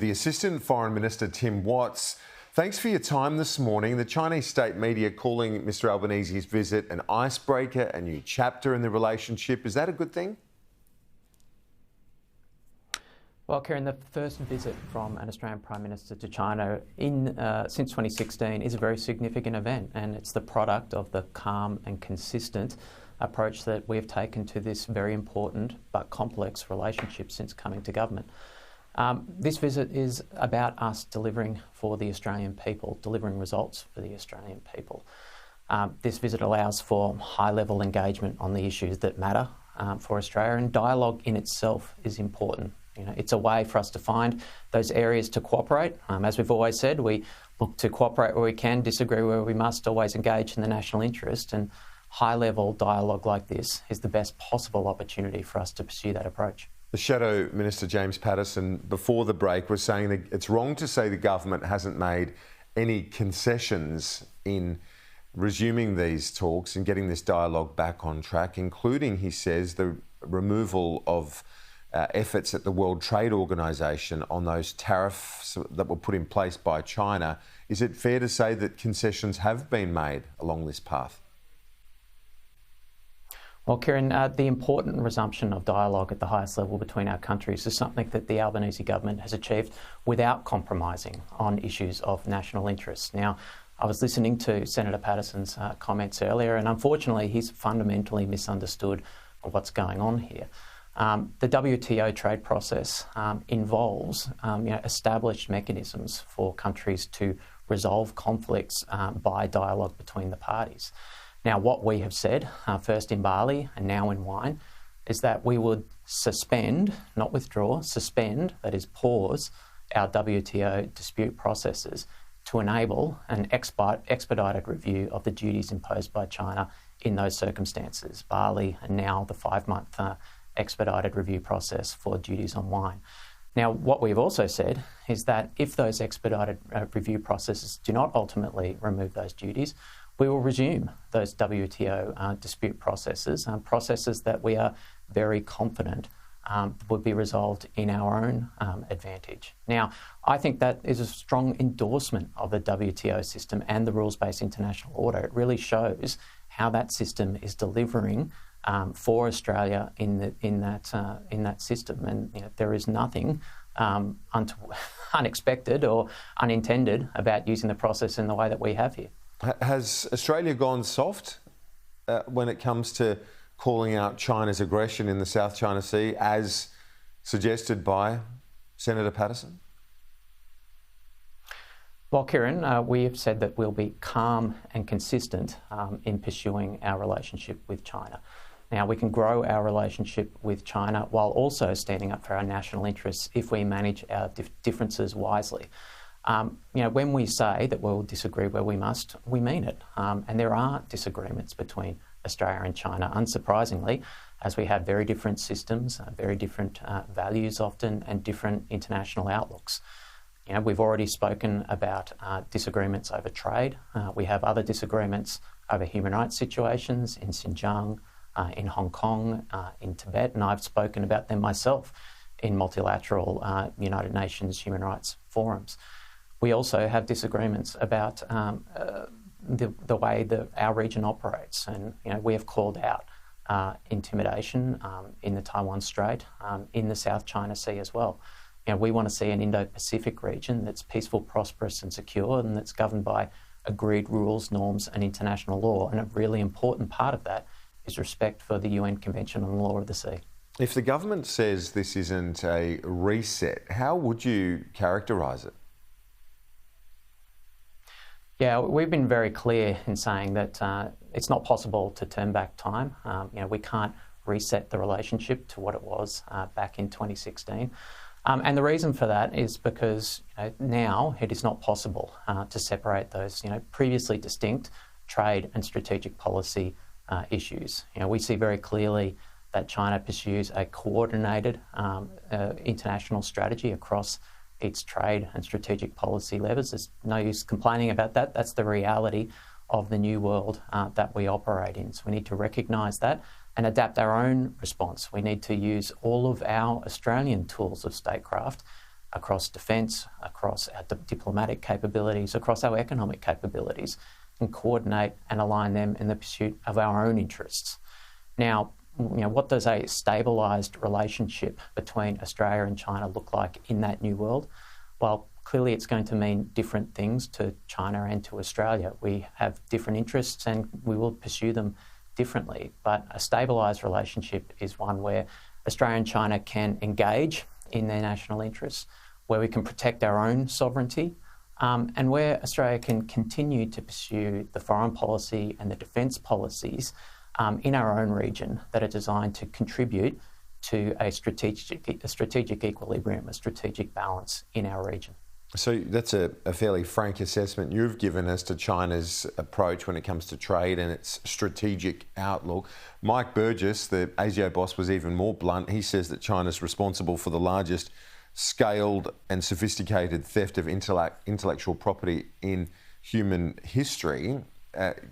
the Assistant Foreign Minister, Tim Watts. Thanks for your time this morning. The Chinese state media calling Mr Albanese's visit an icebreaker, a new chapter in the relationship. Is that a good thing? Well, Kieran, the first visit from an Australian Prime Minister to China since 2016 is a very significant event, and it's the product of the calm and consistent approach that we've taken to this very important but complex relationship since coming to government. This visit is about us delivering for the Australian people, delivering results for the Australian people. This visit allows for high-level engagement on the issues that matter for Australia, and dialogue in itself is important. You know, it's a way for us to find those areas to cooperate. As we've always said, we look to cooperate where we can, disagree where we must, always engage in the national interest, and high-level dialogue like this is the best possible opportunity for us to pursue that approach. The Shadow Minister, James Patterson, before the break was saying that it's wrong to say the government hasn't made any concessions in resuming these talks and getting this dialogue back on track, including, he says, the removal of efforts at the World Trade Organization on those tariffs that were put in place by China. Is it fair to say that concessions have been made along this path? Well, Kieran, the important resumption of dialogue at the highest level between our countries is something that the Albanese government has achieved without compromising on issues of national interest. Now, I was listening to Senator Patterson's comments earlier, and unfortunately he's fundamentally misunderstood what's going on here. The WTO trade process involves established mechanisms for countries to resolve conflicts by dialogue between the parties. Now, what we have said, first in barley and now in wine, is that we would suspend, not withdraw, suspend, that is pause, our WTO dispute processes to enable an expedited review of the duties imposed by China in those circumstances, barley and now the 5-month expedited review process for duties on wine. Now, what we've also said is that if those expedited review processes do not ultimately remove those duties, we will resume those WTO dispute processes, processes that we are very confident would be resolved in our own advantage. Now, I think that is a strong endorsement of the WTO system and the rules-based international order. It really shows how that system is delivering for Australia in that system, and there is nothing unexpected or unintended about using the process in the way that we have here. Has Australia gone soft when it comes to calling out China's aggression in the South China Sea, as suggested by Senator Patterson? Well, Kieran, we have said that we'll be calm and consistent in pursuing our relationship with China. Now, we can grow our relationship with China while also standing up for our national interests if we manage our differences wisely. When we say that we'll disagree where we must, we mean it. And there are disagreements between Australia and China, unsurprisingly, as we have very different systems, very different values often, and different international outlooks. You know, we've already spoken about disagreements over trade. We have other disagreements over human rights situations in Xinjiang, in Hong Kong, in Tibet, and I've spoken about them myself in multilateral United Nations human rights forums. We also have disagreements about the way that our region operates, and we have called out intimidation in the Taiwan Strait, in the South China Sea as well. We want to see an Indo-Pacific region that's peaceful, prosperous and secure, and that's governed by agreed rules, norms and international law. And a really important part of that is respect for the UN Convention on the Law of the Sea. If the government says this isn't a reset, how would you characterise it? Yeah, we've been very clear in saying that it's not possible to turn back time. We can't reset the relationship to what it was back in 2016. And the reason for that is because now it is not possible to separate those previously distinct trade and strategic policy issues. We see very clearly that China pursues a coordinated international strategy across its trade and strategic policy levers. There's no use complaining about that. That's the reality of the new world that we operate in. So we need to recognise that and adapt our own response. We need to use all of our Australian tools of statecraft across defence, across our diplomatic capabilities, across our economic capabilities, and coordinate and align them in the pursuit of our own interests. Now, what does a stabilised relationship between Australia and China look like in that new world? Well, clearly it's going to mean different things to China and to Australia. We have different interests and we will pursue them differently. But a stabilised relationship is one where Australia and China can engage in their national interests, where we can protect our own sovereignty, and where Australia can continue to pursue the foreign policy and the defence policies in our own region that are designed to contribute to a strategic equilibrium, a strategic balance in our region. So that's a fairly frank assessment you've given as to China's approach when it comes to trade and its strategic outlook. Mike Burgess, the ASIO boss, was even more blunt. He says that China's responsible for the largest scaled and sophisticated theft of intellectual property in human history.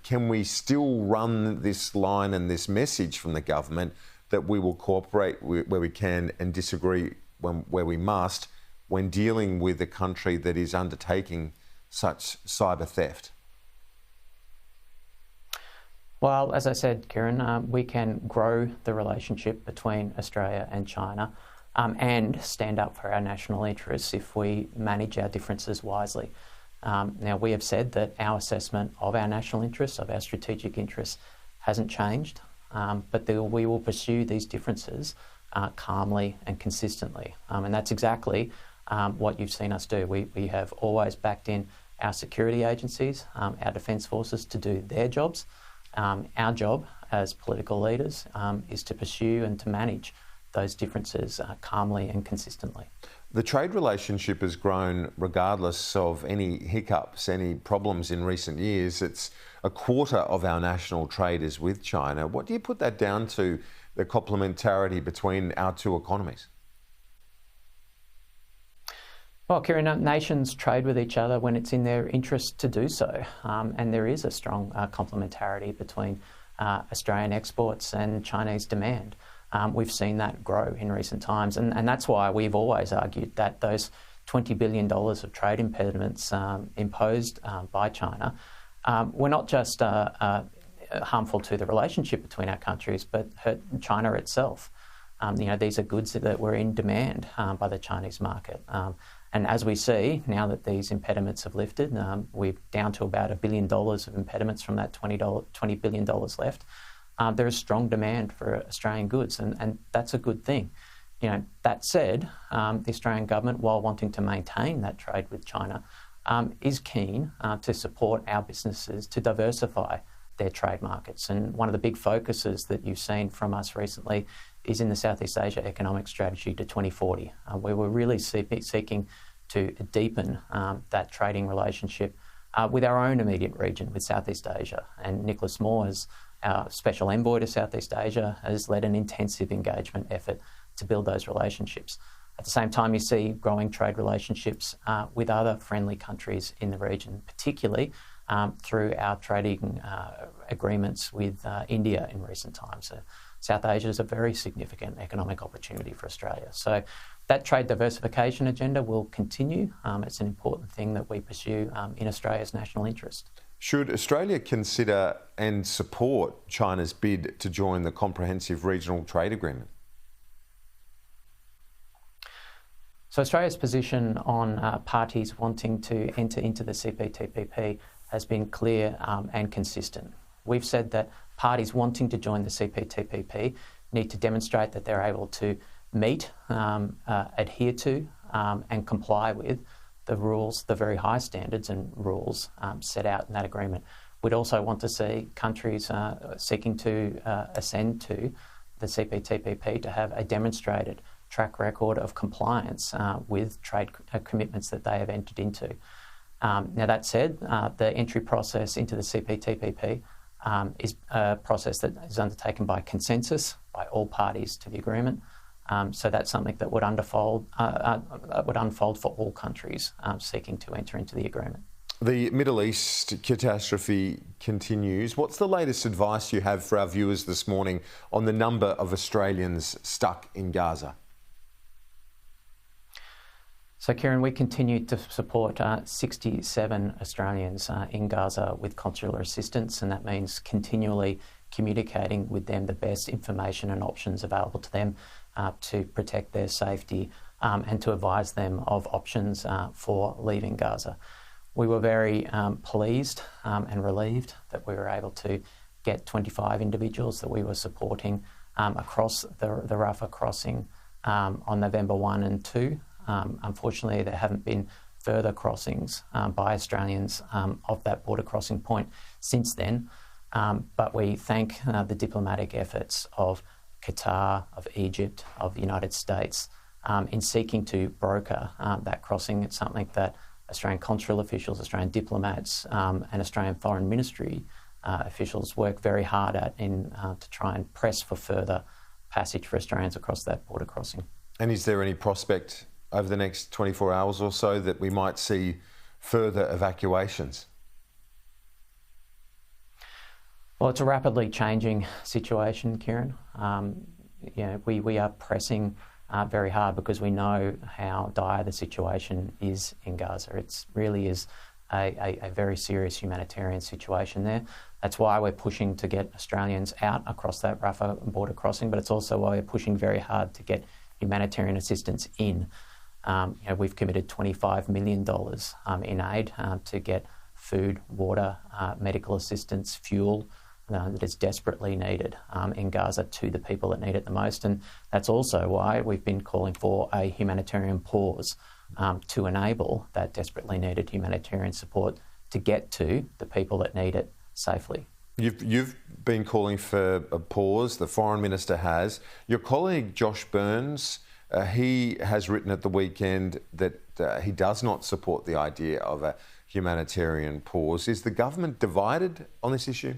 Can we still run this line and this message from the government that we will cooperate where we can and disagree where we must when dealing with a country that is undertaking such cyber theft? Well, as I said, Kieran, we can grow the relationship between Australia and China and stand up for our national interests if we manage our differences wisely. Now, we have said that our assessment of our national interests, of our strategic interests, hasn't changed, but we will pursue these differences calmly and consistently. And that's exactly what you've seen us do. We have always backed in our security agencies, our defence forces to do their jobs. Our job as political leaders is to pursue and to manage those differences calmly and consistently. The trade relationship has grown regardless of any hiccups, any problems in recent years. It's a quarter of our national trade is with China. What do you put that down to, the complementarity between our two economies? Well, Kieran, nations trade with each other when it's in their interest to do so, and there is a strong complementarity between Australian exports and Chinese demand. We've seen that grow in recent times, and that's why we've always argued that those $20 billion of trade impediments imposed by China were not just harmful to the relationship between our countries, but hurt China itself. These are goods that were in demand by the Chinese market. And as we see, now that these impediments have lifted, we're down to about $1 billion of impediments from that $20 billion left. There is strong demand for Australian goods, and that's a good thing. That said, the Australian government, while wanting to maintain that trade with China, is keen to support our businesses to diversify their trade markets. And one of the big focuses that you've seen from us recently is in the Southeast Asia Economic Strategy to 2040, where we're really seeking to deepen that trading relationship with our own immediate region, with Southeast Asia. And Nicholas Moore, as our Special Envoy to Southeast Asia, has led an intensive engagement effort to build those relationships. At the same time, you see growing trade relationships with other friendly countries in the region, particularly through our trading agreements with India in recent times. South Asia is a very significant economic opportunity for Australia. So that trade diversification agenda will continue. It's an important thing that we pursue in Australia's national interest. Should Australia consider and support China's bid to join the Comprehensive Regional Trade Agreement? So Australia's position on parties wanting to enter into the CPTPP has been clear and consistent. We've said that parties wanting to join the CPTPP need to demonstrate that they're able to meet, adhere to and comply with the rules, the very high standards and rules set out in that agreement. We'd also want to see countries seeking to ascend to the CPTPP to have a demonstrated track record of compliance with trade commitments that they have entered into. Now that said, the entry process into the CPTPP is a process that is undertaken by consensus by all parties to the agreement. So that's something that would unfold for all countries seeking to enter into the agreement. The Middle East catastrophe continues. What's the latest advice you have for our viewers this morning on the number of Australians stuck in Gaza? So, Kieran, we continue to support 67 Australians in Gaza with consular assistance, and that means continually communicating with them the best information and options available to them to protect their safety and to advise them of options for leaving Gaza. We were very pleased and relieved that we were able to get 25 individuals that we were supporting across the Rafah crossing on November 1 and 2. Unfortunately, there haven't been further crossings by Australians of that border crossing point since then. But we thank the diplomatic efforts of Qatar, of Egypt, of the United States in seeking to broker that crossing. It's something that Australian consular officials, Australian diplomats and Australian Foreign Ministry officials work very hard at to try and press for further passage for Australians across that border crossing. And is there any prospect over the next 24 hours or so that we might see further evacuations? Well, it's a rapidly changing situation, Kieran. We are pressing very hard because we know how dire the situation is in Gaza. It really is a very serious humanitarian situation there. That's why we're pushing to get Australians out across that Rafah border crossing, but it's also why we're pushing very hard to get humanitarian assistance in. We've committed $25 million in aid to get food, water, medical assistance, fuel that is desperately needed in Gaza to the people that need it the most. And that's also why we've been calling for a humanitarian pause to enable that desperately needed humanitarian support to get to the people that need it safely. You've been calling for a pause, the Foreign Minister has. Your colleague Josh Burns, he has written at the weekend that he does not support the idea of a humanitarian pause. Is the government divided on this issue?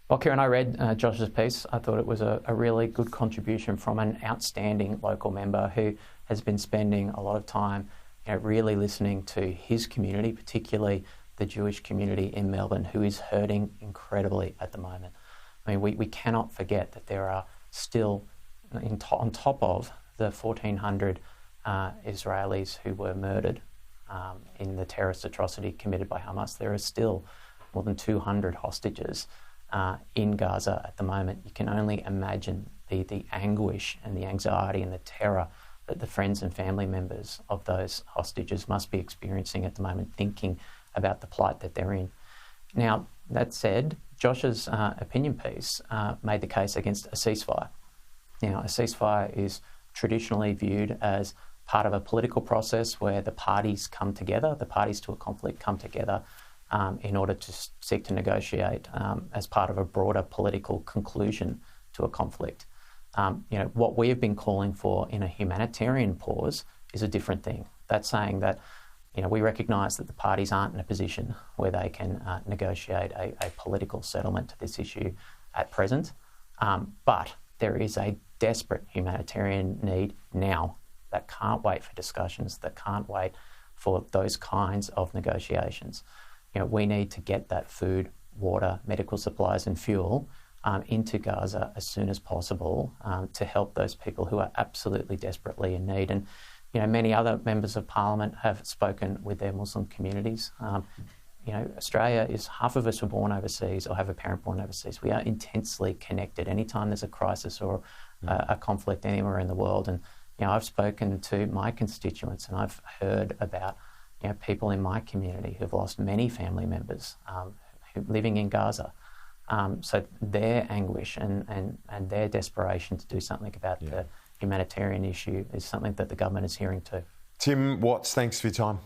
Well, Kieran, I read Josh's piece. I thought it was a really good contribution from an outstanding local member who has been spending a lot of time really listening to his community, particularly the Jewish community in Melbourne, who is hurting incredibly at the moment. I mean, we cannot forget that there are still, on top of the 1,400 Israelis who were murdered in the terrorist atrocity committed by Hamas, there are still more than 200 hostages in Gaza at the moment. You can only imagine the anguish and the anxiety and the terror that the friends and family members of those hostages must be experiencing at the moment, thinking about the plight that they're in. Now, that said, Josh's opinion piece made the case against a ceasefire. Now, a ceasefire is traditionally viewed as part of a political process where the parties come together, the parties to a conflict come together in order to seek to negotiate as part of a broader political conclusion to a conflict. What we have been calling for in a humanitarian pause is a different thing. That's saying that we recognise that the parties aren't in a position where they can negotiate a political settlement to this issue at present, but there is a desperate humanitarian need now that can't wait for discussions, that can't wait for those kinds of negotiations. We need to get that food, water, medical supplies and fuel into Gaza as soon as possible to help those people who are absolutely desperately in need. And many other members of Parliament have spoken with their Muslim communities. Australia is, half of us were born overseas or have a parent born overseas. We are intensely connected anytime there's a crisis or a conflict anywhere in the world. And I've spoken to my constituents and I've heard about people in my community who've lost many family members living in Gaza. So their anguish and their desperation to do something about the humanitarian issue is something that the government is hearing too. Tim Watts, thanks for your time.